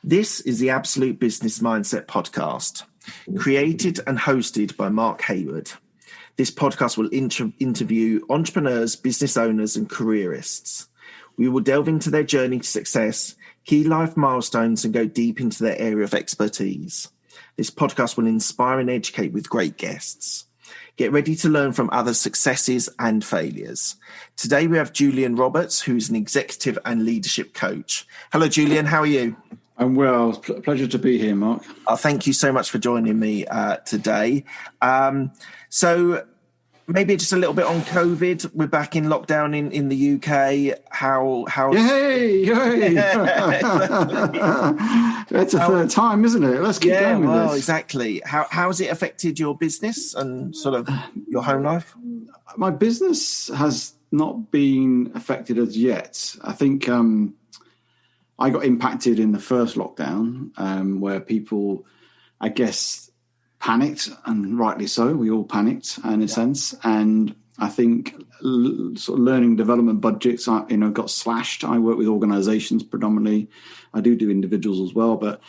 This is the Absolute Business Mindset podcast, created and hosted by Mark Hayward. This podcast will interview entrepreneurs, business owners, and careerists. We will delve into their journey to success, key life milestones, and go deep into their area of expertise. This podcast will inspire and educate with great guests. Get ready to learn from others' successes and failures. Today we have Julien Roberts, who's an executive and leadership coach. Hello, Julian. How are you? I'm well. Pleasure to be here, Mark. Thank you so much for joining me today. So maybe just a little bit on COVID. We're back in lockdown in the UK. How's... Yay! It's a third time, isn't it? Let's keep going with this. Exactly. How's it affected your business and sort of your home life? My business has not been affected as yet. I think I got impacted in the first lockdown where people, I guess, panicked, and rightly so. We all panicked in a sense. And I think sort of learning development budgets, got slashed. I work with organizations predominantly. I do individuals as well, but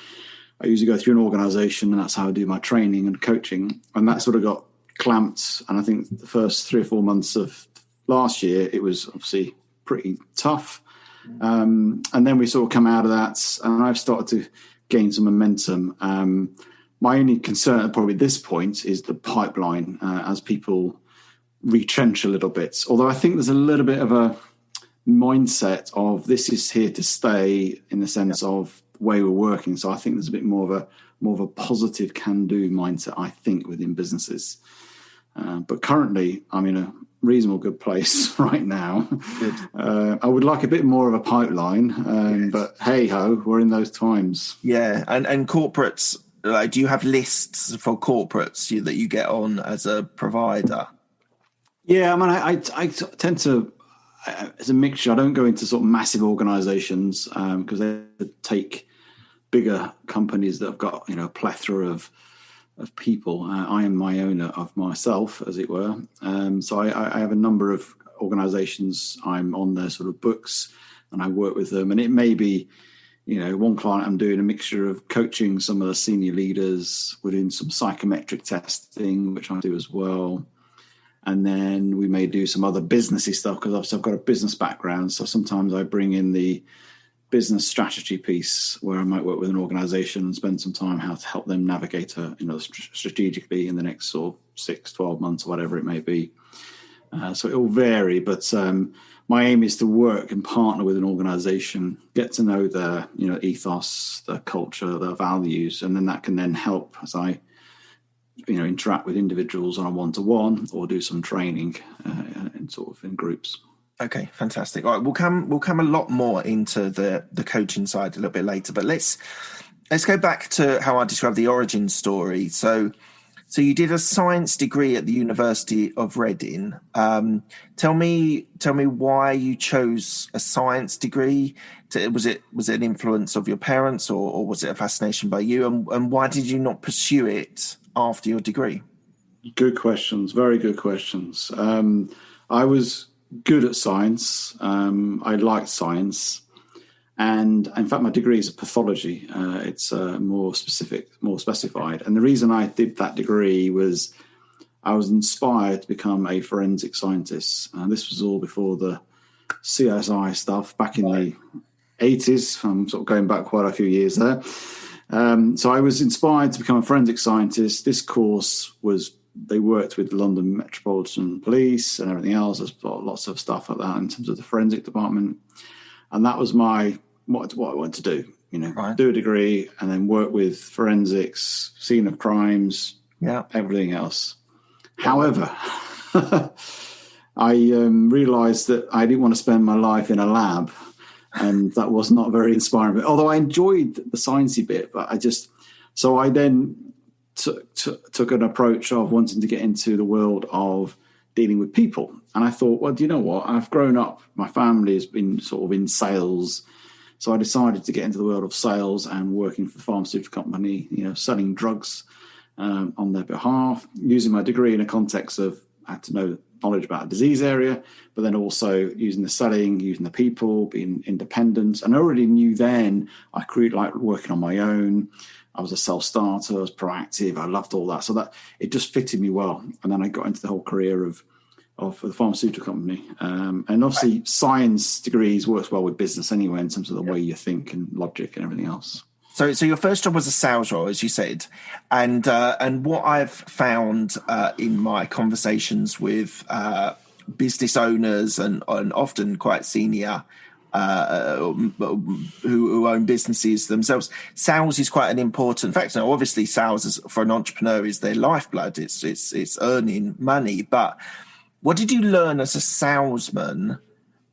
I usually go through an organization, and that's how I do my training and coaching. And that sort of got clamped. And I think the first 3 or 4 months of last year, it was obviously pretty tough. And then we sort of come out of that, and I've started to gain some momentum. My only concern at probably this point is the pipeline as people retrench a little bit. Although I think there's a little bit of a mindset of this is here to stay in the sense of the way we're working. So I think there's a bit more of a positive can-do mindset, I think, within businesses. But currently, I'm in a reasonable good place right now. I would like a bit more of a pipeline, yes. But hey ho, we're in those times. Yeah, and corporates. Do you have lists for corporates that you get on as a provider? Yeah, I mean, I tend to, as a mixture. I don't go into sort of massive organisations because they take bigger companies that have got a plethora of people. I am my owner of myself, as it were. So I have a number of organisations. I'm on their sort of books, and I work with them. And it may be, one client I'm doing a mixture of coaching some of the senior leaders. We're doing some psychometric testing, which I do as well. And then we may do some other businessy stuff because obviously I've got a business background. So sometimes I bring in the business strategy piece where I might work with an organization and spend some time how to help them navigate strategically in the next sort of 6, 12 months or whatever it may be. So it will vary, but my aim is to work and partner with an organization, get to know their ethos, their culture, their values, and then that can then help as I interact with individuals on a one-to-one or do some training in groups. Okay, fantastic. All right, we'll come a lot more into the coaching side a little bit later, but let's go back to how I described the origin story. So you did a science degree at the University of Reading. Tell me why you chose a science degree. Was it an influence of your parents, or was it a fascination by you? And why did you not pursue it after your degree? Good questions, very good questions. I was good at science. I liked science. And in fact, my degree is in pathology. It's more specific, more specified. And the reason I did that degree was I was inspired to become a forensic scientist. This was all before the CSI stuff back in the 80s. I'm sort of going back quite a few years there. So I was inspired to become a forensic scientist. This course they worked with the London Metropolitan Police and everything else. There's lots of stuff like that in terms of the forensic department. And that was what I wanted to do, right. Do a degree and then work with forensics, scene of crimes, everything else. However, I realized that I didn't want to spend my life in a lab, and that was not very inspiring. Although I enjoyed the sciencey bit, but I then took an approach of wanting to get into the world of dealing with people. And I thought, well, do you know what? I've grown up, my family has been sort of in sales. So I decided to get into the world of sales and working for a pharmaceutical company, selling drugs on their behalf, using my degree in a context of I had to know knowledge about a disease area, but then also using the selling, using the people, being independent. And I already knew then I like working on my own. I was a self-starter, I was proactive, I loved all that. So that it just fitted me well. And then I got into the whole career of the pharmaceutical company. And obviously science degrees works well with business anyway, in terms of the way you think and logic and everything else. So your first job was a sales role, as you said, and what I've found in my conversations with business owners and often quite senior who own businesses themselves, sales is quite an important factor. Now, obviously, sales for an entrepreneur is their lifeblood. It's earning money. But what did you learn as a salesman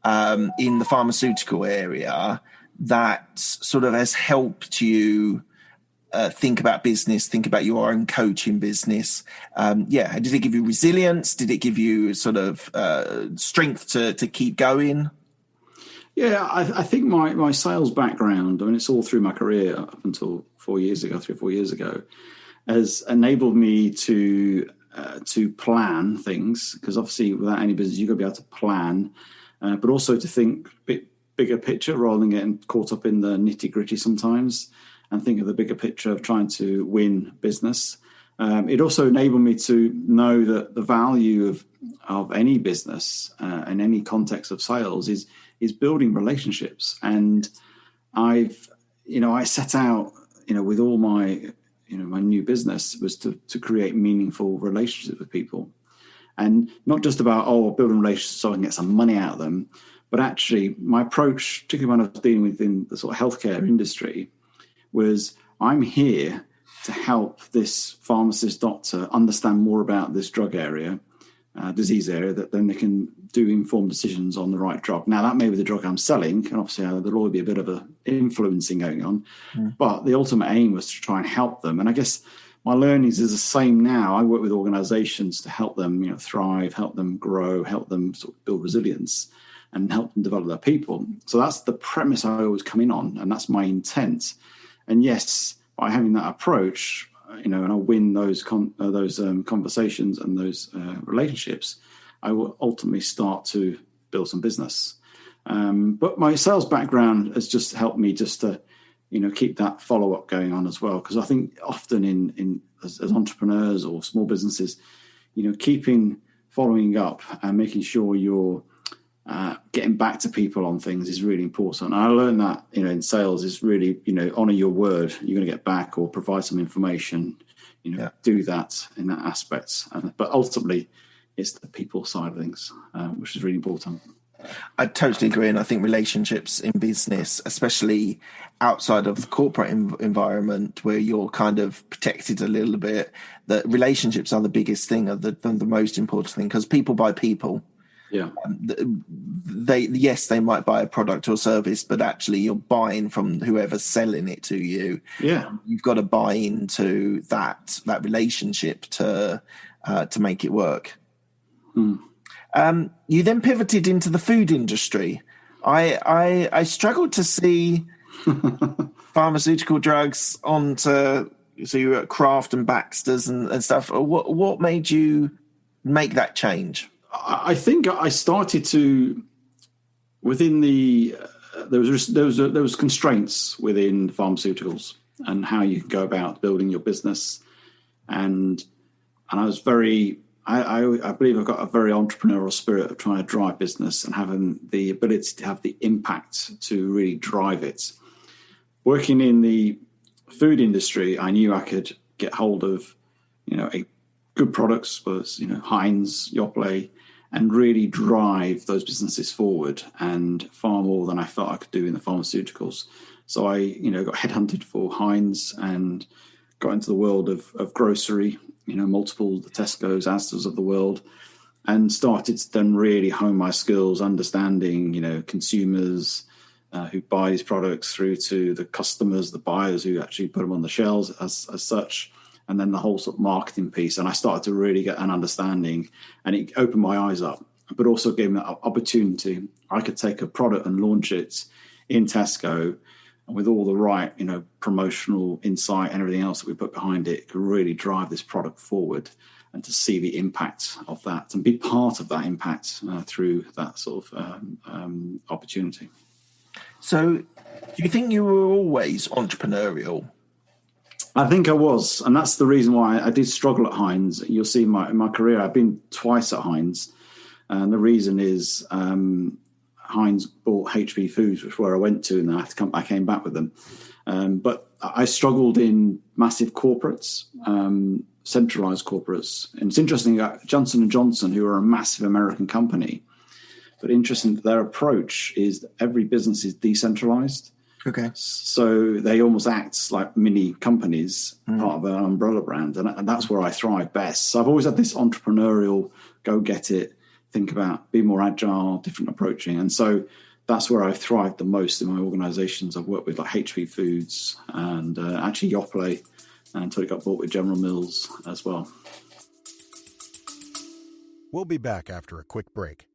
in the pharmaceutical area that sort of has helped you think about business, think about your own coaching business? Did it give you resilience? Did it give you sort of strength to keep going? Yeah, I think my sales background, I mean, it's all through my career up until 3 or 4 years ago, has enabled me to plan things, because obviously without any business, you've got to be able to plan, but also to think bigger picture rather than getting caught up in the nitty gritty sometimes, and think of the bigger picture of trying to win business. It also enabled me to know that the value of any business and any context of sales is building relationships. And I set out, with all my new business was to create meaningful relationships with people, and not just about building relationships so I can get some money out of them, but actually my approach, particularly when I was dealing within the sort of healthcare industry, was I'm here to help this pharmacist doctor understand more about this drug area, disease area, that then they can do informed decisions on the right drug. Now, that may be the drug I'm selling, and obviously there'll always be a bit of a influencing going on, but the ultimate aim was to try and help them. And I guess my learnings is the same now. I work with organizations to help them, thrive, help them grow, help them sort of build resilience, and help them develop their people. So that's the premise I always come in on, and that's my intent. And yes, by having that approach, and I'll win those conversations and those relationships, I will ultimately start to build some business. But my sales background has just helped me just to, keep that follow-up going on as well. Because I think often as entrepreneurs or small businesses, following up and making sure you're getting back to people on things is really important. And I learned that, in sales is really, honor your word. You're going to get back or provide some information, do that in that aspect. But ultimately, it's the people side of things, which is really important. I totally agree. And I think relationships in business, especially outside of the corporate environment where you're kind of protected a little bit, that relationships are the biggest thing, are the most important thing, because people buy people. Yeah. They might buy a product or service, but actually you're buying from whoever's selling it to you. Yeah. You've got to buy into that relationship to make it work. You then pivoted into the food industry. I struggled to see pharmaceutical drugs onto, so you were at Kraft and Baxter's and stuff. What made you make that change? I think I started to, within there was constraints within pharmaceuticals and how you can go about building your business, and I was I believe I've got a very entrepreneurial spirit of trying to drive business and having the ability to have the impact to really drive it. Working in the food industry, I knew I could get hold of, a good products, was Heinz, Yoplait, and really drive those businesses forward, and far more than I thought I could do in the pharmaceuticals. So I, got headhunted for Heinz and got into the world of grocery, multiple the Tesco's, Asda's of the world, and started to then really hone my skills, understanding, consumers who buy these products through to the customers, the buyers who actually put them on the shelves as such, and then the whole sort of marketing piece. And I started to really get an understanding, and it opened my eyes up, but also gave me that opportunity. I could take a product and launch it in Tesco, and with all the right, promotional insight and everything else that we put behind it, could really drive this product forward. and to see the impact of that and be part of that impact through that sort of opportunity. So, do you think you were always entrepreneurial? I think I was, and that's the reason why I did struggle at Heinz. You'll see in my career, I've been twice at Heinz, and the reason is Heinz bought HB Foods, which is where I went to, and I came back with them. But I struggled in massive corporates, centralized corporates. And it's interesting, Johnson & Johnson, who are a massive American company, but interesting that their approach is that every business is decentralized. Okay. So they almost act like mini companies, part of an umbrella brand. And that's where I thrive best. So I've always had this entrepreneurial, go get it, think about, be more agile, different approaching. And so that's where I thrived the most in my organizations. I've worked with like HB Foods and actually Yoplait until it got bought with General Mills as well. We'll be back after a quick break.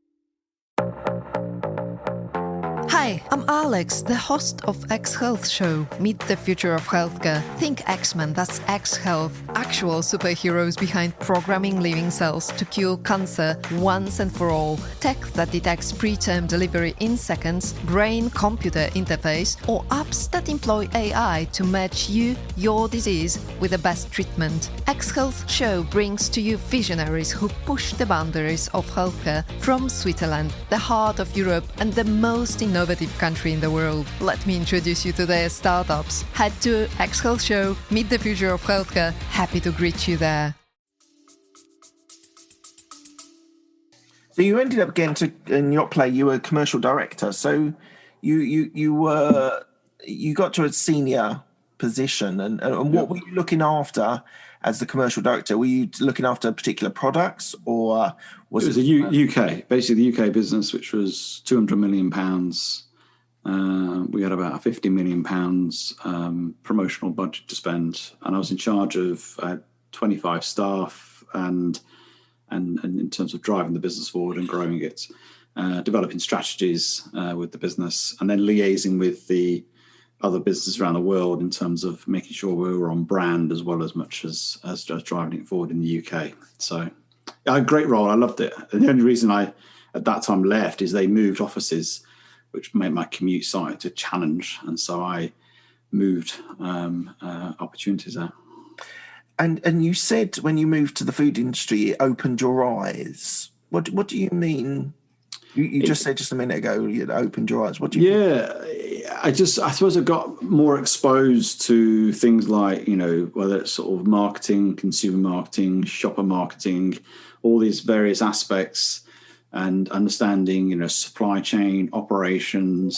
Hi, I'm Alex, the host of X Health Show. Meet the future of healthcare. Think X-Men, that's X Health. Actual superheroes behind programming living cells to cure cancer once and for all. Tech that detects preterm delivery in seconds, brain-computer interface, or apps that employ AI to match you, your disease, with the best treatment. X Health Show brings to you visionaries who push the boundaries of healthcare from Switzerland, the heart of Europe and the most innovative country in the world. Let me introduce you to their startups. Head to X Health Show, meet the future of healthcare. Happy to greet you there. So you ended up getting to, in Yoplait, you were a commercial director. So you got to a senior position, and what were you looking after as the commercial director? Were you looking after particular products, or was it? It was UK, basically the UK business, which was £200 million. We had about £50 million promotional budget to spend, and I was in charge of 25 staff, and in terms of driving the business forward and growing it, developing strategies with the business, and then liaising with the other businesses around the world in terms of making sure we were on brand as well as much as just driving it forward in the UK. So I had a great role. I loved it. And the only reason I, at that time, left is they moved offices, which made my commute started to challenge. And so I moved opportunities out. And you said when you moved to the food industry, it opened your eyes. What do you mean? You just said just a minute ago, you opened your eyes. What do you mean? I suppose I got more exposed to things like, whether it's sort of marketing, consumer marketing, shopper marketing, all these various aspects, and understanding, supply chain operations,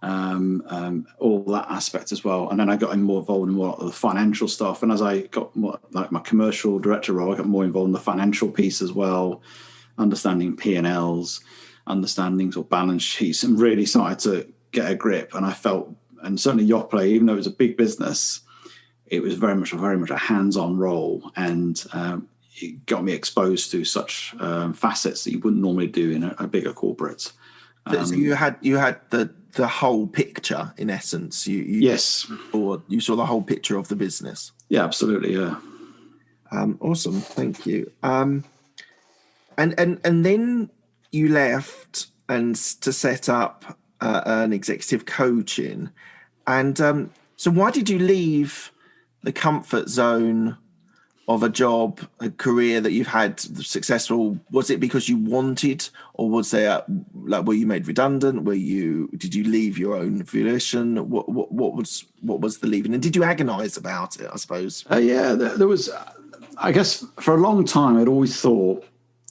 all that aspect as well. And then I got more involved in more of the financial stuff. And as I got more like my commercial director role, I got more involved in the financial piece as well, understanding P&Ls, understanding sort of balance sheets, and really started to get a grip. And I felt, and certainly Yoplait, even though it was a big business, it was very much a hands-on role, and it got me exposed to such facets that you wouldn't normally do in a bigger corporate. So you had the whole picture, in essence. Yes, or you saw the whole picture of the business. Yeah, absolutely. Yeah. Awesome, thank you. And then you left and to set up an executive coaching. And so why did you leave the comfort zone of a job, a career that you've had successful? Was it because you wanted, or was there were you made redundant? Did you leave your own volition? What was the leaving? And did you agonize about it, I suppose? There was, I guess for a long time, I'd always thought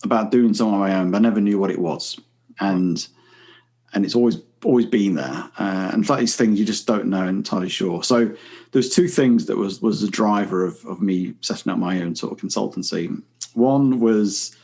about doing something on my own, but I never knew what it was. And it's always been there. And it's like these things you just don't know entirely sure. So there's two things that was the driver of me setting up my own sort of consultancy. One was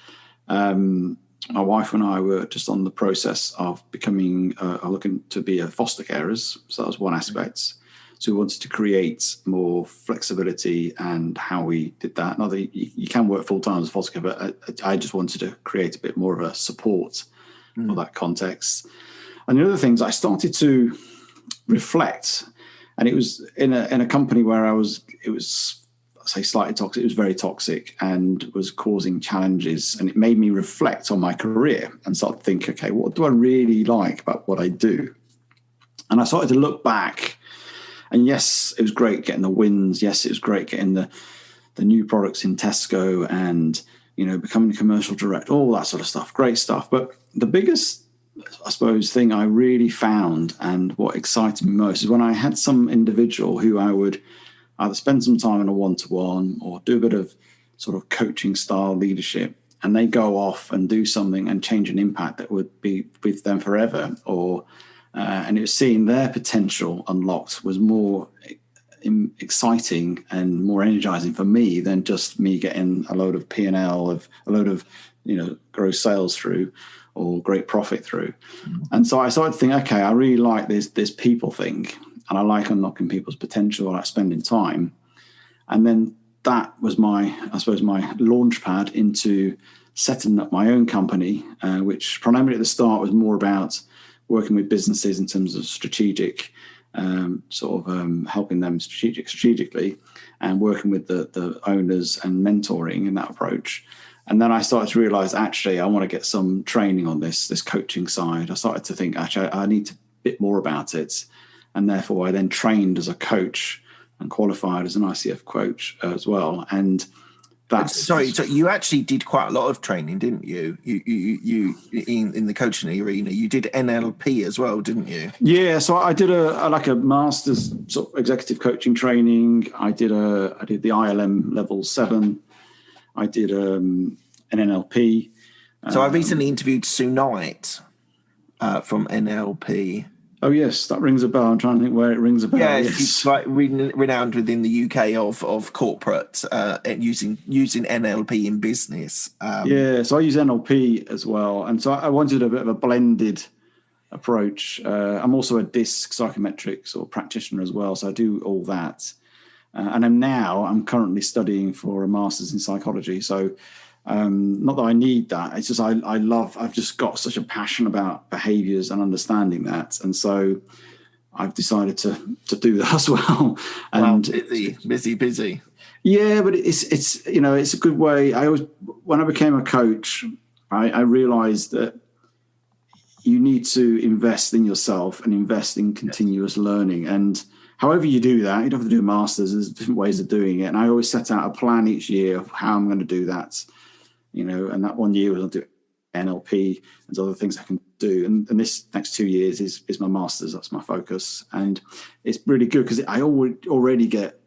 my wife and I were just on the process of becoming, looking to be a foster carers. So that was one aspect. So we wanted to create more flexibility and how we did that. Not that you can work full time as a foster care, but I just wanted to create a bit more of a support for that context. And the other things, I started to reflect, and it was in a company where it was say slightly toxic, it was very toxic and was causing challenges. And it made me reflect on my career and start to think, okay, what do I really like about what I do? And I started to look back, and yes, it was great getting the wins. Yes, it was great getting the new products in Tesco and, becoming a commercial director, all that sort of stuff. Great stuff. But the biggest, I suppose, thing I really found and what excited me most is when I had some individual who I would either spend some time in a one-to-one or do a bit of sort of coaching style leadership, and they go off and do something and change an impact that would be with them forever, and it was seeing their potential unlocked was more exciting and more energizing for me than just me getting a load of P&L, of a load of gross sales through or great profit through. And so I started to think, okay, I really like this people thing, and I like unlocking people's potential. I like spending time. And then that was my launch pad into setting up my own company, which primarily at the start was more about working with businesses in terms of strategic, helping them strategically, and working with the owners and mentoring in that approach. And then I started to realize, actually, I want to get some training on this coaching side. I started to think, actually, I need a bit more about it. And therefore, I then trained as a coach and qualified as an ICF coach as well. And that's... Sorry, so you actually did quite a lot of training, didn't you? You in the coaching arena, you did NLP as well, didn't you? Yeah, so I did a master's sort of executive coaching training. I did the ILM level 7. I did an NLP. So I recently interviewed Sue Knight from NLP. Oh, yes, that rings a bell. I'm trying to think where it rings a bell. Yeah, yes. she's like renowned within the UK of corporate using NLP in business. So I use NLP as well. And so I wanted a bit of a blended approach. I'm also a DISC psychometrics or practitioner as well, so I do all that. And I'm currently studying for a master's in psychology. So not that I need that. It's just I've just got such a passion about behaviors and understanding that. And so I've decided to do that as well. And busy. Yeah, but it's a good way. When I became a coach, I realized that you need to invest in yourself and invest in continuous learning. And however you do that, you don't have to do a master's. There's different ways of doing it. And I always set out a plan each year of how I'm going to do that. And that one year was I'll do NLP and other things I can do. And this next 2 years is my master's. That's my focus. And it's really good because I already get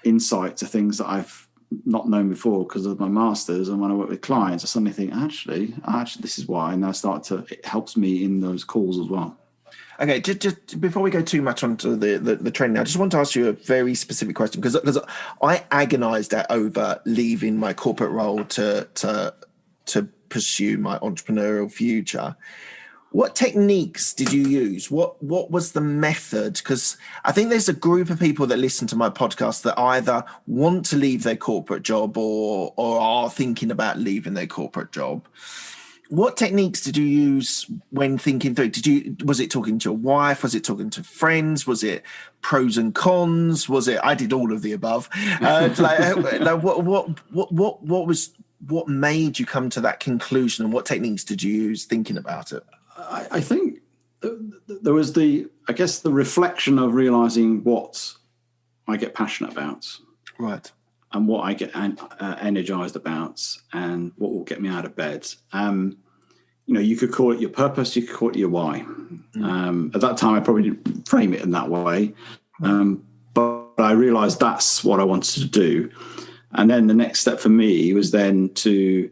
insight to things that I've not known before because of my master's. And when I work with clients, I suddenly think, actually, this is why. And it helps me in those calls as well. Okay, just before we go too much onto the training, I just want to ask you a very specific question because I agonized over leaving my corporate role to pursue my entrepreneurial future. What techniques did you use? What was the method? Because I think there's a group of people that listen to my podcast that either want to leave their corporate job or are thinking about leaving their corporate job. What techniques did you use when thinking through? Was it talking to your wife? Was it talking to friends? Was it pros and cons? I did all of the above. What made you come to that conclusion, and what techniques did you use thinking about it? I think there was the reflection of realizing what I get passionate about, right, and what I get energized about, and what will get me out of bed. You could call it your purpose, you could call it your why. At that time, I probably didn't frame it in that way, but I realized that's what I wanted to do. And then the next step for me was then to,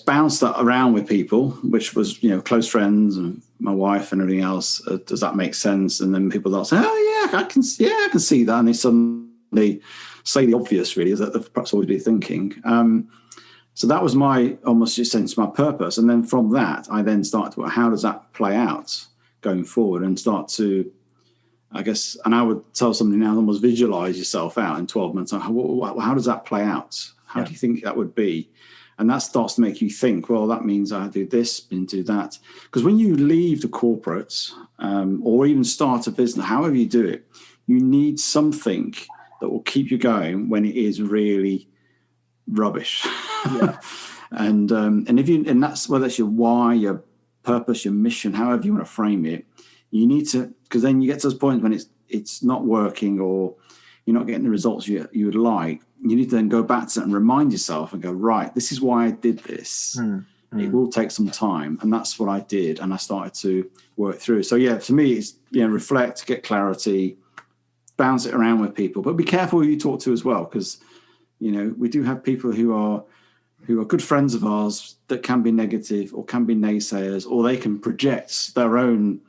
bounce that around with people, which was, close friends and my wife and everything else. Does that make sense? And then people that say, oh yeah, I can see that. And they suddenly say the obvious, really, is that they've perhaps always been thinking. So that was my purpose. And then from that, I then started to, how does that play out going forward, and start to, and I would tell somebody now, almost visualize yourself out in 12 months. How does that play out? How do you think that would be? And that starts to make you think, well, that means I do this and do that. Because when you leave the corporate or even start a business, however you do it, you need something that will keep you going when it is really rubbish. Yeah. and that's whether it's your why, your purpose, your mission, however you want to frame it, you need to, because then you get to those points when it's not working or you're not getting the results you would like. You need to then go back to it and remind yourself and go, right, this is why I did this. It will take some time. And that's what I did. And I started to work through. So yeah, to me, it's, reflect, get clarity, bounce it around with people, but be careful who you talk to as well. Because, we do have people who are good friends of ours that can be negative or can be naysayers, or they can project their own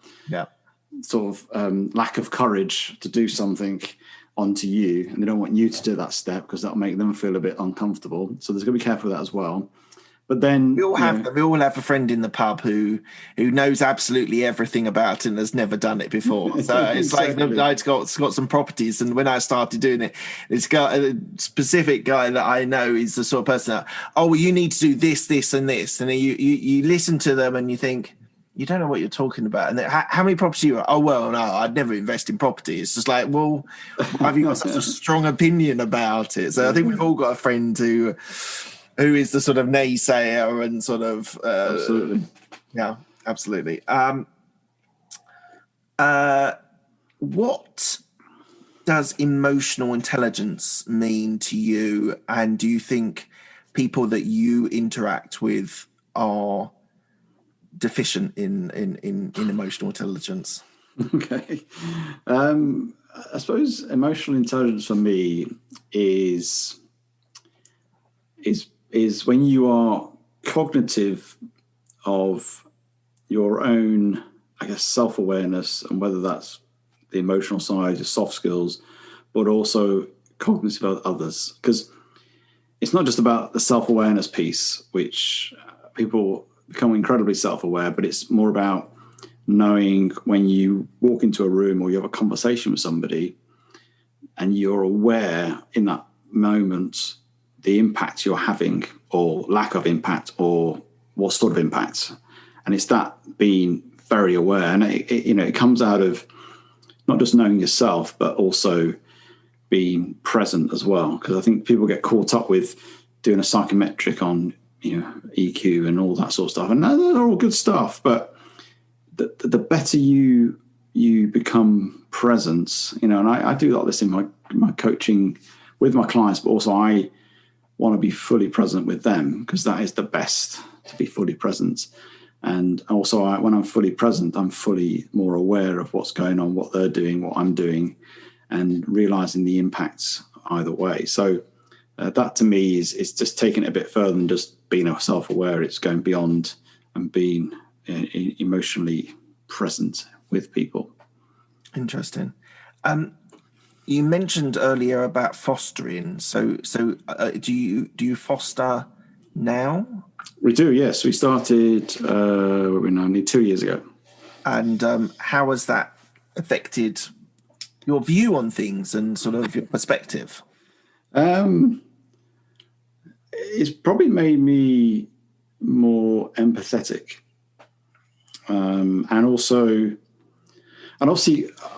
sort of lack of courage to do something onto you, and they don't want you to do that step because that'll make them feel a bit uncomfortable. So there's got to be careful with that as well. But then we all have a friend in the pub who knows absolutely everything about it and has never done it before. So it's like the guy's got some properties, and when I started doing it, this guy, a specific guy that I know, is the sort of person that, well, you need to do this, this, and this, and then you listen to them and you think, you don't know what you're talking about. And then, how many properties you? Oh, well, no, I'd never invest in property. It's just like, well, have you got such a strong opinion about it? So I think we've all got a friend who is the sort of naysayer and sort of absolutely, yeah, absolutely. What does emotional intelligence mean to you? And do you think people that you interact with are deficient in emotional intelligence? Okay. I suppose emotional intelligence for me is when you are cognitive of your own, I guess, self-awareness, and whether that's the emotional side, your soft skills, but also cognitive of others. Because it's not just about the self-awareness piece, which people become incredibly self-aware, but it's more about knowing when you walk into a room or you have a conversation with somebody and you're aware in that moment the impact you're having or lack of impact or what sort of impact. And it's that being very aware. And it comes out of not just knowing yourself, but also being present as well. Because I think people get caught up with doing a psychometric on EQ and all that sort of stuff, and they're all good stuff, but the better you become present, and I do like this in my coaching with my clients, but also I want to be fully present with them, because that is the best, to be fully present. And also when I'm fully present, I'm fully more aware of what's going on, what they're doing, what I'm doing, and realizing the impacts either way. So that to me is just taking it a bit further than just being self-aware. It's going beyond and being emotionally present with people. Interesting. You mentioned earlier about fostering. So do you foster now? We do, yes. We started only 2 years ago. And how has that affected your view on things and sort of your perspective? It's probably made me more empathetic, and obviously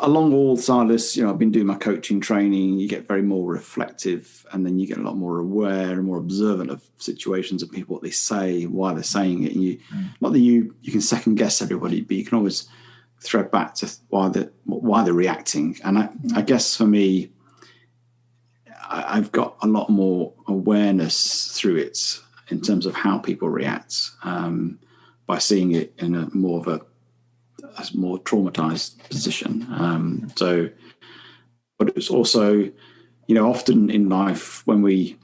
along all sides of this, I've been doing my coaching training. You get very more reflective, and then you get a lot more aware and more observant of situations and people, what they say, why they're saying it. And not that you can second guess everybody, but you can always thread back to why they're reacting. And I guess for me, I've got a lot more awareness through it in terms of how people react, by seeing it in a more traumatized position. But it's also, often in life when we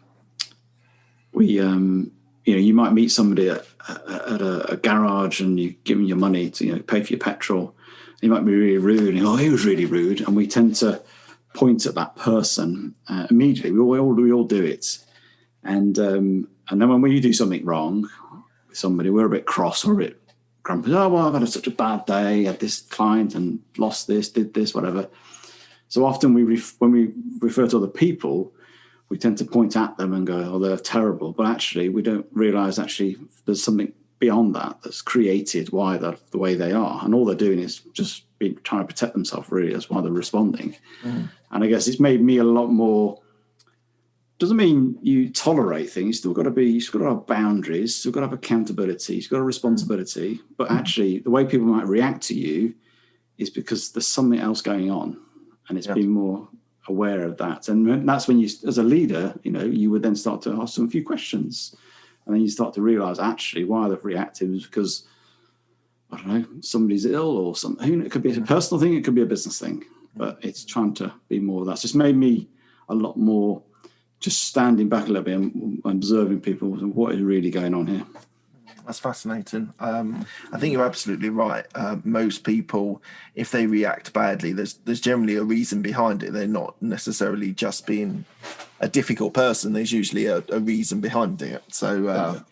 you might meet somebody at a garage and you give them your money to pay for your petrol. You might be really rude, and he was really rude, and we tend to point at that person immediately. We all do it, and then when we do something wrong with somebody, we're a bit cross or a bit grumpy. Oh, well, I've had such a bad day. I had this client and lost this, did this, whatever. So often when we refer to other people, we tend to point at them and go, oh, they're terrible. But actually, we don't realize there's something beyond that that's created why they're the way they are. And all they're doing is just been trying to protect themselves, really. That's why they're responding. And I guess it's made me a lot more. Doesn't mean you tolerate things. You've still got to have boundaries, still got to have accountability, you've got a responsibility. But actually, the way people might react to you is because there's something else going on, and it's being more aware of that. And that's when you, as a leader, you would then start to ask them a few questions, and then you start to realize actually why they've reacted is because, I don't know, somebody's ill or something. It could be a personal thing, it could be a business thing, but it's trying to be more of that. It's just made me a lot more just standing back a little bit and observing people, what is really going on here. That's fascinating. I think you're absolutely right. Most people, if they react badly, there's generally a reason behind it. They're not necessarily just being a difficult person. There's usually a reason behind it. So,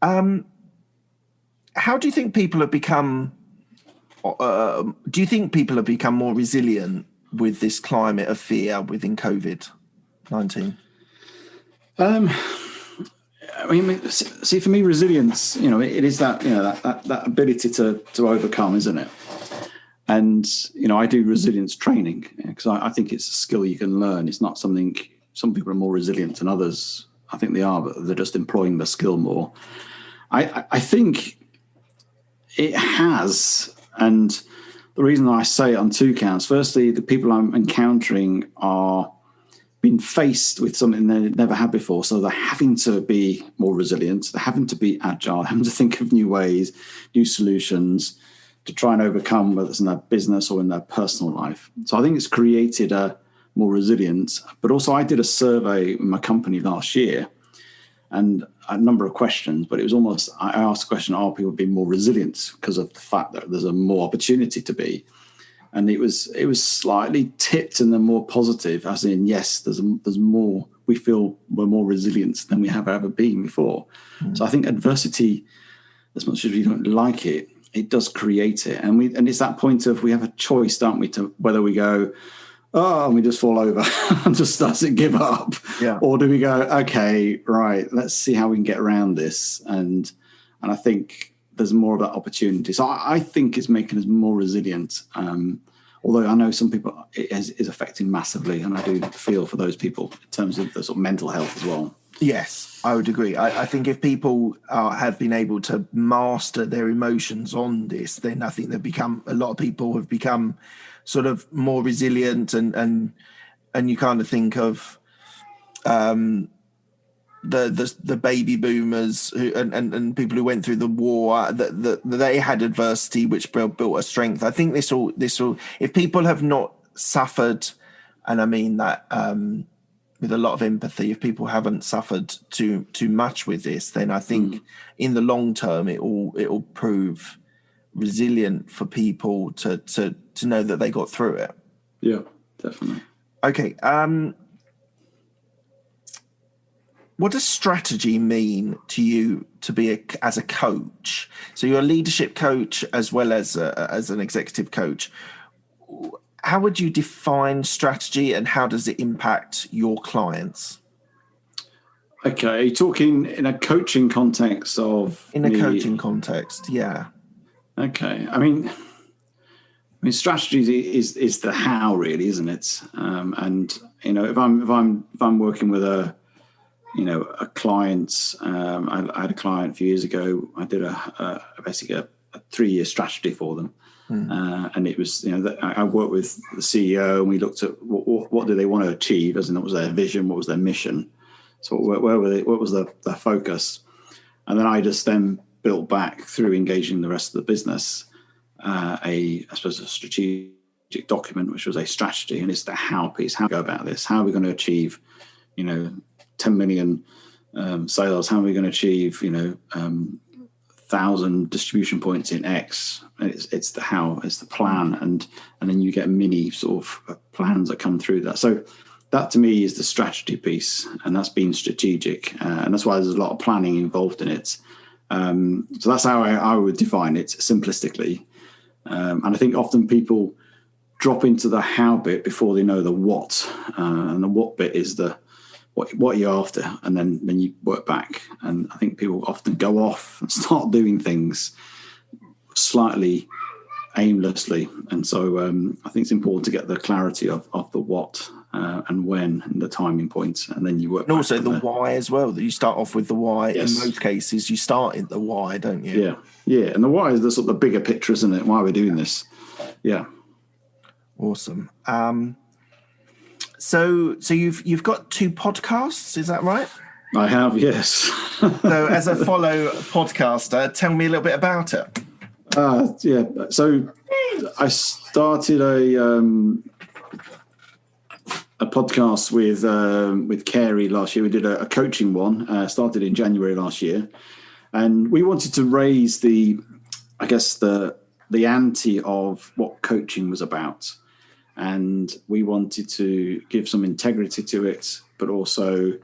how do you think people have become? Do you think people have become more resilient with this climate of fear within COVID-19? I mean, see, for me, resilience, it is that, that ability to overcome, isn't it? And, I do resilience training because I think it's a skill you can learn. It's not something, some people are more resilient than others. I think they are, but they're just employing the skill more. I think it has. And the reason I say it on two counts, firstly, the people I'm encountering are been faced with something they never had before. So they're having to be more resilient. They're having to be agile, having to think of new ways, new solutions to try and overcome, whether it's in their business or in their personal life. So I think it's created a more resilience. But also I did a survey in my company last year and a number of questions, but it was almost, I asked the question, are people being more resilient because of the fact that there's a more opportunity to be? And it was slightly tipped in the more positive, as in, yes, there's more. We feel we're more resilient than we have ever been before. So I think adversity, as much as we don't like it, it does create it. And it's that point of we have a choice, don't we, to whether we go, oh, and we just fall over and just start to give up, or do we go, okay, right, let's see how we can get around this. And I think there's more of that opportunity. So I think it's making us more resilient. Although I know some people it is affecting massively, and I do feel for those people in terms of the sort of mental health as well. Yes, I would agree. I think if people have been able to master their emotions on this, then I think a lot of people have become sort of more resilient, and you kind of think of the baby boomers who and people who went through the war, that they had adversity which built a strength. I think this will if people have not suffered, and I mean that with a lot of empathy, if people haven't suffered too much with this, then I think in the long term it will prove resilient for people to know that they got through it. Yeah, definitely. Okay. What does strategy mean to you to be as a coach? So you're a leadership coach as well as an executive coach. How would you define strategy, and how does it impact your clients? Okay, are you talking in a coaching context of? In a coaching context, yeah. Okay, I mean, strategy is the how, really, isn't it? And if I'm working with a client, I had a client a few years ago. I did basically a 3-year strategy for them. And it was, I worked with the CEO, and we looked at what do they want to achieve, as in what was their vision, what was their mission, so where were they, what was their focus, and then I just built back through engaging the rest of the business, I suppose a strategic document, which was a strategy, and it's the how piece. How we go about this? How are we going to achieve, 10 million sales? How are we going to achieve, 1,000 distribution points in X? It's the how, it's the plan, and then you get mini sort of plans that come through that. So that to me is the strategy piece, and that's being strategic, and that's why there's a lot of planning involved in it. So that's how I would define it simplistically. And I think often people drop into the how bit before they know the what, and the what bit is the what you're after, and then you work back. And I think people often go off and start doing things slightly aimlessly. And so I think it's important to get the clarity of the what and when and the timing points, and then you work. And also the why as well, that you start off with the why. Yes. In most cases, you start in the why, don't you? Yeah. And the why is the sort of the bigger picture, isn't it? Why we're doing this. Yeah. Awesome. So you've got 2 podcasts, is that right? I have, yes. So as a follow podcaster, tell me a little bit about it. Yeah. So I started a podcast with Carey last year. We did a coaching one, started in January last year, and we wanted to raise the ante of what coaching was about, and we wanted to give some integrity to it, but also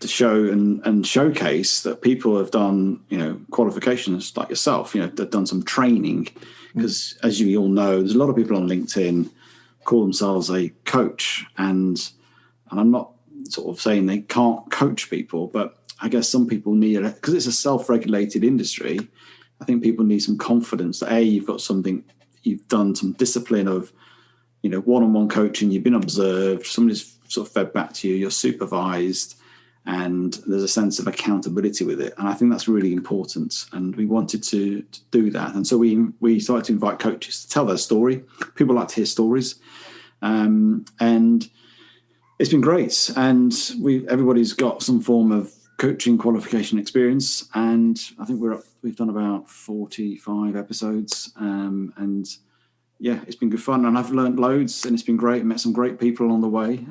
to show and showcase that people have done, qualifications like yourself, they've done some training, because as you all know, there's a lot of people on LinkedIn call themselves a coach, and I'm not sort of saying they can't coach people, but I guess some people need it because it's a self-regulated industry. I think people need some confidence that you've got something, you've done some discipline of, one-on-one coaching, you've been observed, somebody's sort of fed back to you, you're supervised, and there's a sense of accountability with it. And I think that's really important. And we wanted to do that. And so we started to invite coaches to tell their story. People like to hear stories. And it's been great. And everybody's got some form of coaching qualification experience. And I think we've done about 45 episodes. And yeah, it's been good fun. And I've learned loads, and it's been great. Met some great people along the way.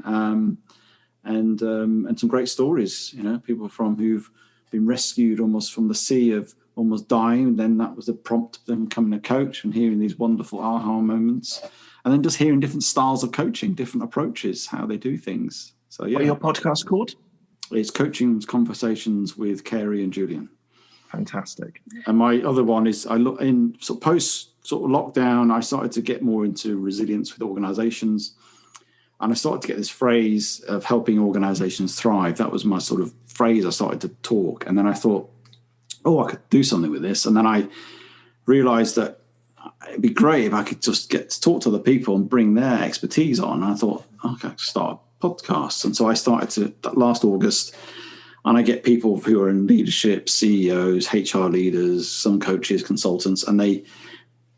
And some great stories, people who've been rescued almost from the sea of almost dying. And then that was the prompt of them becoming a coach and hearing these wonderful aha moments, and then just hearing different styles of coaching, different approaches, how they do things. So yeah. What are your podcast called? It's Coaching Conversations with Carey and Julian. Fantastic. And my other one is I look in sort of post sort of lockdown, I started to get more into resilience with organizations. And I started to get this phrase of helping organizations thrive. That was my sort of phrase I started to talk. And then I thought, I could do something with this. And then I realized that it'd be great if I could just get to talk to other people and bring their expertise on. And I thought, okay, I could start a podcast. And so I started last August, and I get people who are in leadership, CEOs, HR leaders, some coaches, consultants, and they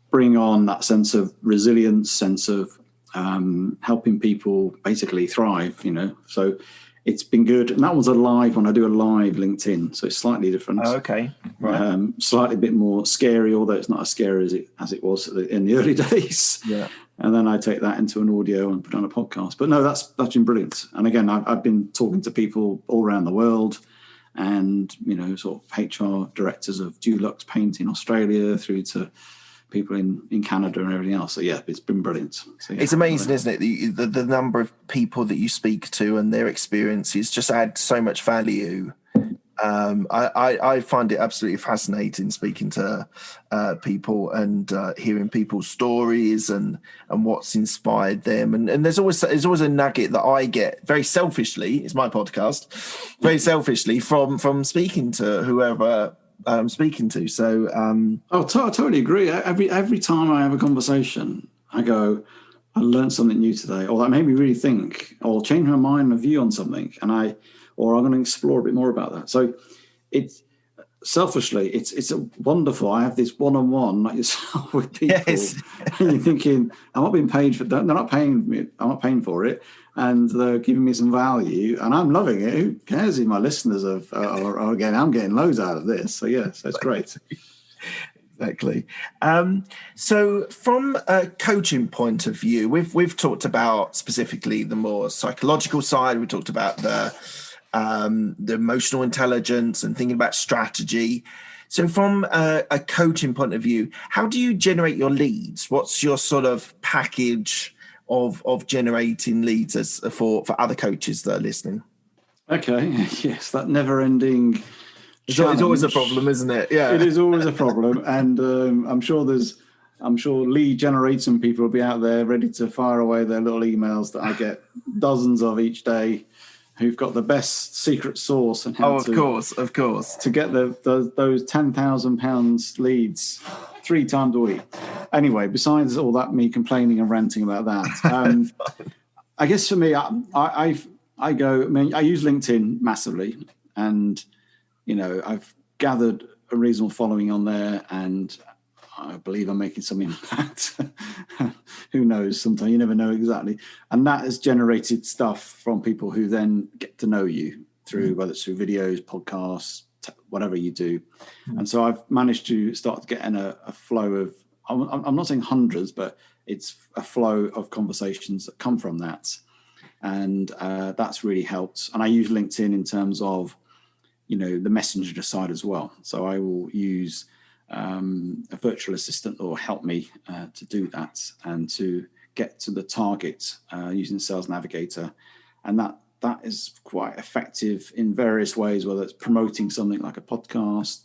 bring on that sense of resilience, sense of helping people basically thrive, so it's been good. And that was a live one. I do a live LinkedIn, so it's slightly different. Oh, okay, right. Slightly a bit more scary, although it's not as scary as it was in the early days. Yeah. And then I take that into an audio and put on a podcast. But no, that's been brilliant. And again, I've been talking to people all around the world, and sort of HR directors of Dulux Paint in Australia through to people in Canada and everything else. So yeah, it's been brilliant. So, yeah, it's amazing, isn't it? The number of people that you speak to and their experiences just add so much value. I find it absolutely fascinating speaking to people and hearing people's stories and what's inspired them. And there's always a nugget that I get very selfishly. It's my podcast, very selfishly from speaking to whoever I'm speaking to. So I totally agree. Every time I have a conversation, I go, I learned something new today, or that made me really think, or change my mind, my view on something, and or I'm going to explore a bit more about that. So it's selfishly, it's a wonderful. I have this one-on-one like yourself with people, yes. And you're thinking, I'm not being paid for. They're not paying me. I'm not paying for it, and they're giving me some value, and I'm loving it. Who cares if my listeners are again? I'm getting loads out of this. So yeah, so it's great. Exactly. So from a coaching point of view, we've talked about specifically the more psychological side. We talked about the emotional intelligence and thinking about strategy. So from a coaching point of view, how do you generate your leads? What's your sort of package of generating leads for other coaches that are listening? Okay. Yes, that never-ending It's always a problem, isn't it? Yeah, it is always a problem, and I'm sure lead generation people will be out there ready to fire away their little emails that I get dozens of each day, who've got the best secret sauce and how of course, to get those £10,000 leads 3 times a week. Anyway, besides all that, me complaining and ranting about that, I guess for me, I use LinkedIn massively, and I've gathered a reasonable following on there, and I believe I'm making some impact. Who knows? Sometimes you never know exactly. And that has generated stuff from people who then get to know you through, whether it's through videos, podcasts, whatever you do. And so I've managed to start getting a flow of, I'm not saying hundreds, but it's a flow of conversations that come from that. And that's really helped. And I use LinkedIn in terms of, the messenger side as well. So I will use a virtual assistant or help me to do that and to get to the target using Sales Navigator. And that is quite effective in various ways, whether it's promoting something like a podcast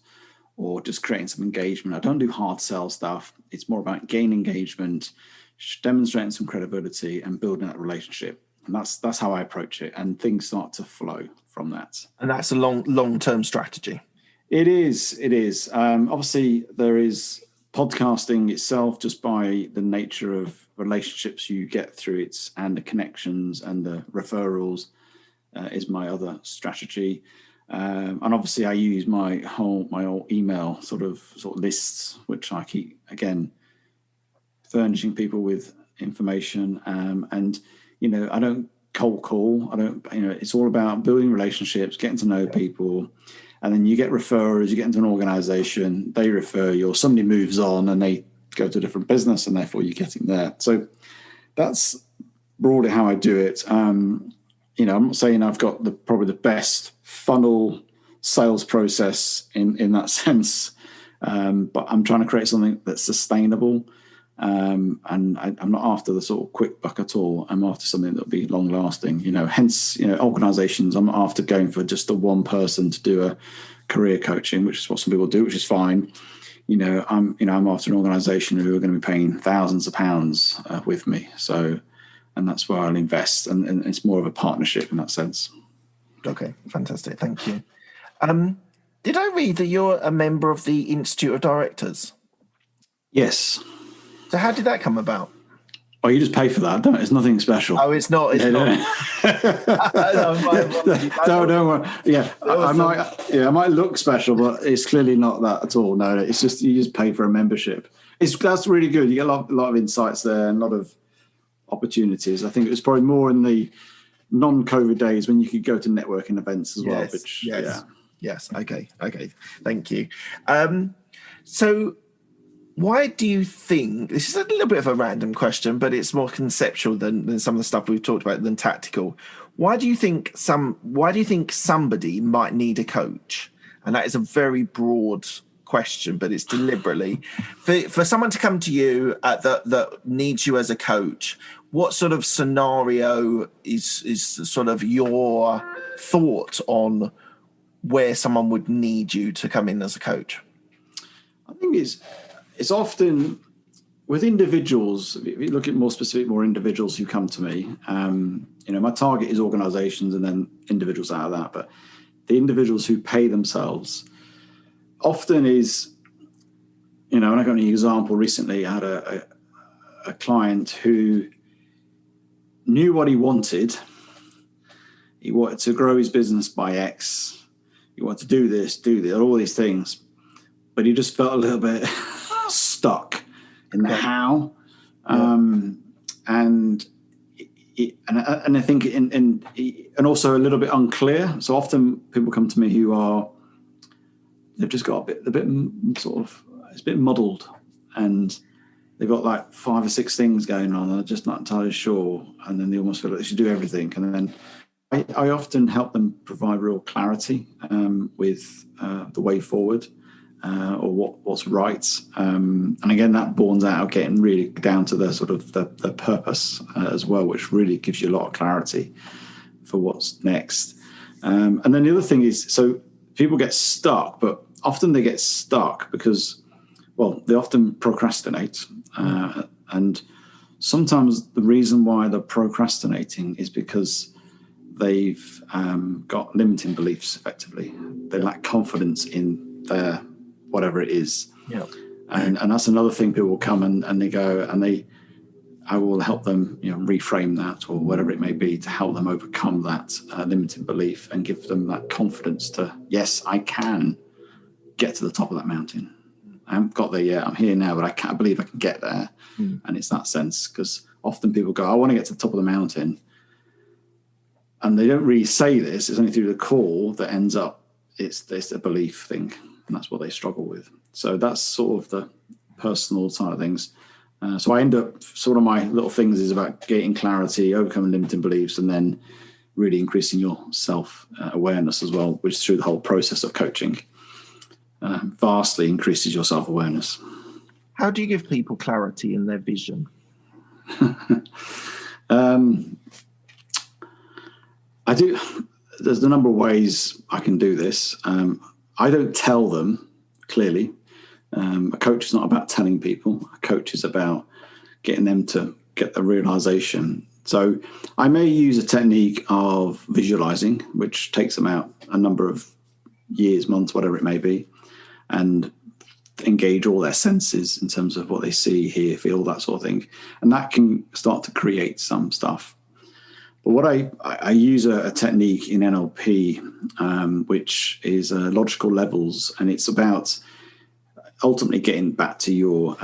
or just creating some engagement. I don't do hard sell stuff. It's more about gain engagement, demonstrating some credibility and building that relationship. And that's how I approach it. And things start to flow from that. And that's a long-term strategy. It is. Obviously, there is podcasting itself, just by the nature of relationships you get through it and the connections and the referrals is my other strategy. And obviously, I use my whole email sort of lists, which I keep, again, furnishing people with information. And I don't cold call. I don't. It's all about building relationships, getting to know people. And then you get referrers, you get into an organization, they refer you, or somebody moves on and they go to a different business, and therefore you're getting there. So that's broadly how I do it. I'm not saying I've got probably the best funnel sales process in that sense, but I'm trying to create something that's sustainable. And I'm not after the sort of quick buck at all. I'm after something that'll be long lasting, hence, organizations, I'm not after going for just the one person to do a career coaching, which is what some people do, which is fine. I'm after an organization who are going to be paying thousands of pounds with me. So, and that's where I'll invest. And it's more of a partnership in that sense. Okay. Fantastic. Thank you. Did I read that you're a member of the Institute of Directors? Yes. So how did that come about? Oh, you just pay for that, don't it? It's nothing special. Oh, it's not. It's not. No, don't worry. Yeah, I might look special, but it's clearly not that at all. No, it's just you just pay for a membership. That's really good. You get a lot of insights there and a lot of opportunities. I think it was probably more in the non-COVID days when you could go to networking events as well. Yes. Okay. Thank you. So, why do you think, this is a little bit of a random question, but it's more conceptual than some of the stuff we've talked about, than tactical. Why do you think somebody might need a coach? And that is a very broad question, but it's deliberately for someone to come to you that needs you as a coach. What sort of scenario is sort of your thought on where someone would need you to come in as a coach? I think it's often with individuals. If you look at more individuals who come to me, my target is organizations and then individuals out of that. But the individuals who pay themselves often is, and I got an example recently. I had a client who knew what he wanted. He wanted to grow his business by X. He wanted to do this, all these things. But he just felt a little bit stuck in the how, and I think and also a little bit unclear. So often people come to me who they've just got a bit sort of, it's a bit muddled, and they've got like 5 or 6 things going on, and they're just not entirely sure, and then they almost feel like they should do everything. And then I often help them provide real clarity with the way forward. Or what's right, and again that borns out of getting really down to the sort of the purpose as well, which really gives you a lot of clarity for what's next. And then the other thing is, so people get stuck, but often they get stuck because, they often procrastinate, and sometimes the reason why they're procrastinating is because they've got limiting beliefs. Effectively, they lack confidence in their whatever it is. Yeah. And that's another thing. People will come and they go, and I will help them, reframe that or whatever it may be to help them overcome that limiting belief and give them that confidence to, yes, I can get to the top of that mountain. I haven't got there yet. I'm here now, but I can't believe I can get there. And it's that sense, because often people go, I want to get to the top of the mountain. And they don't really say this. It's only through the call that ends up, it's a belief thing. And that's what they struggle with. So that's sort of the personal side of things. So I end up, sort of my little things is about gaining clarity, overcoming limiting beliefs, and then really increasing your self-awareness as well, which through the whole process of coaching vastly increases your self-awareness. How do you give people clarity in their vision? I do. There's a number of ways I can do this. I don't tell them clearly. A coach is not about telling people. A coach is about getting them to get the realization. So I may use a technique of visualizing, which takes them out a number of years, months, whatever it may be, and engage all their senses in terms of what they see, hear, feel, that sort of thing. And that can start to create some stuff. But what I use a technique in NLP, which is logical levels, and it's about ultimately getting back to your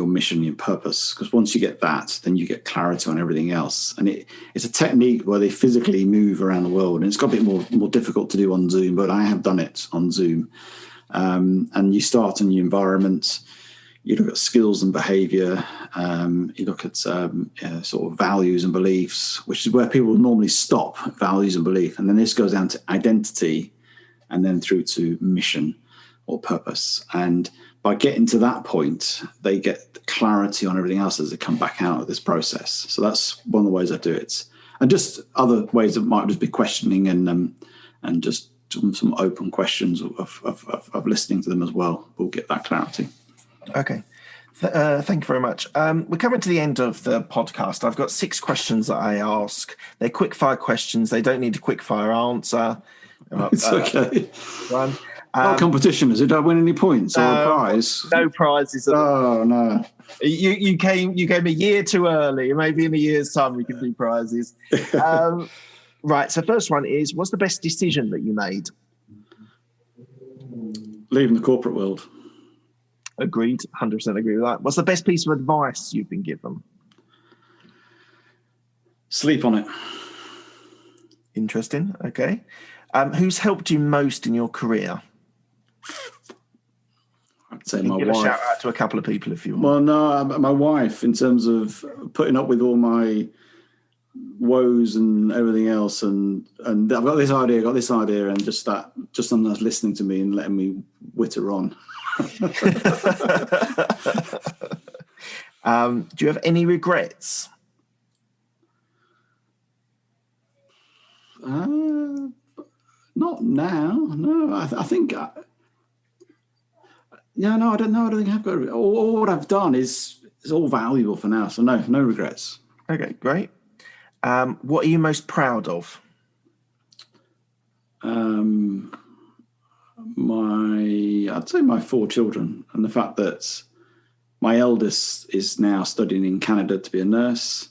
mission, your purpose. Because once you get that, then you get clarity on everything else. And it's a technique where they physically move around the world, and it's got a bit more difficult to do on Zoom, but I have done it on Zoom. And you start in your environment. You look at skills and behavior. You look at sort of values and beliefs, which is where people normally stop, values and belief. And then this goes down to identity and then through to mission or purpose. And by getting to that point, they get clarity on everything else as they come back out of this process. So that's one of the ways I do it. And just other ways that might just be questioning and just some open questions of listening to them as well. We'll get that clarity. Okay. Thank you very much. We're coming to the end of the podcast. I've got 6 questions that I ask. They're quick fire questions. They don't need a quick fire answer. It's okay. One. Not competition, is it? Don't win any points or a prize? No prizes. Oh, no. You came a year too early. Maybe in a year's time we can do prizes. Right. So first one is, what's the best decision that you made? Leaving the corporate world. Agreed. 100% agree with that. What's the best piece of advice you've been given? Sleep on it. Interesting. Okay. Who's helped you most in your career? I'd say my wife. Give a shout out to a couple of people if you want. Well, no, my wife, in terms of putting up with all my woes and everything else, and I've got this idea, and just sometimes listening to me and letting me witter on. Do you have any regrets? Not now. No, I think. No, I don't know. I don't think I've got. All what I've done is all valuable for now. So no regrets. Okay, great. What are you most proud of? I'd say my 4 children, and the fact that my eldest is now studying in Canada to be a nurse.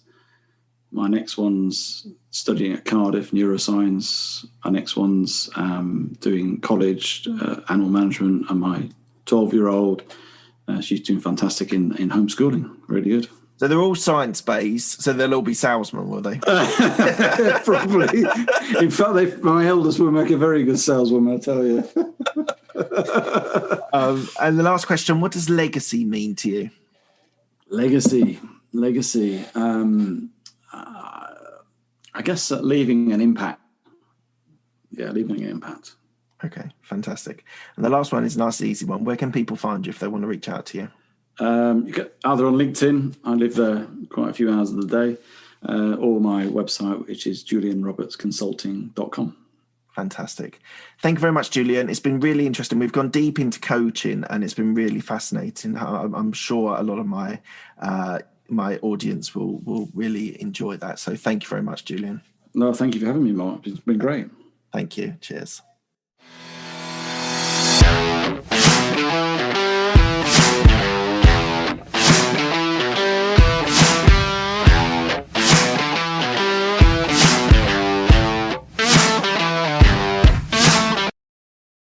My next one's studying at Cardiff, neuroscience. My next one's doing college, animal management, and my 12-year-old, she's doing fantastic in homeschooling. Really good. So they're all science-based, so they'll all be salesmen, will they? Probably. In fact, my eldest will make a very good saleswoman, I tell you. And the last question, what does legacy mean to you? Legacy. I guess leaving an impact. Yeah, leaving an impact. Okay, fantastic. And the last one is a nice, easy one. Where can people find you if they want to reach out to you? You get either on LinkedIn, I live there quite a few hours of the day, or my website, which is julianrobertsconsulting.com. Fantastic. Thank you very much, Julian. It's been really interesting. We've gone deep into coaching and it's been really fascinating. I'm sure a lot of my audience will really enjoy that. So thank you very much, Julian. No, thank you for having me, Mark. It's been great. Thank you. Cheers.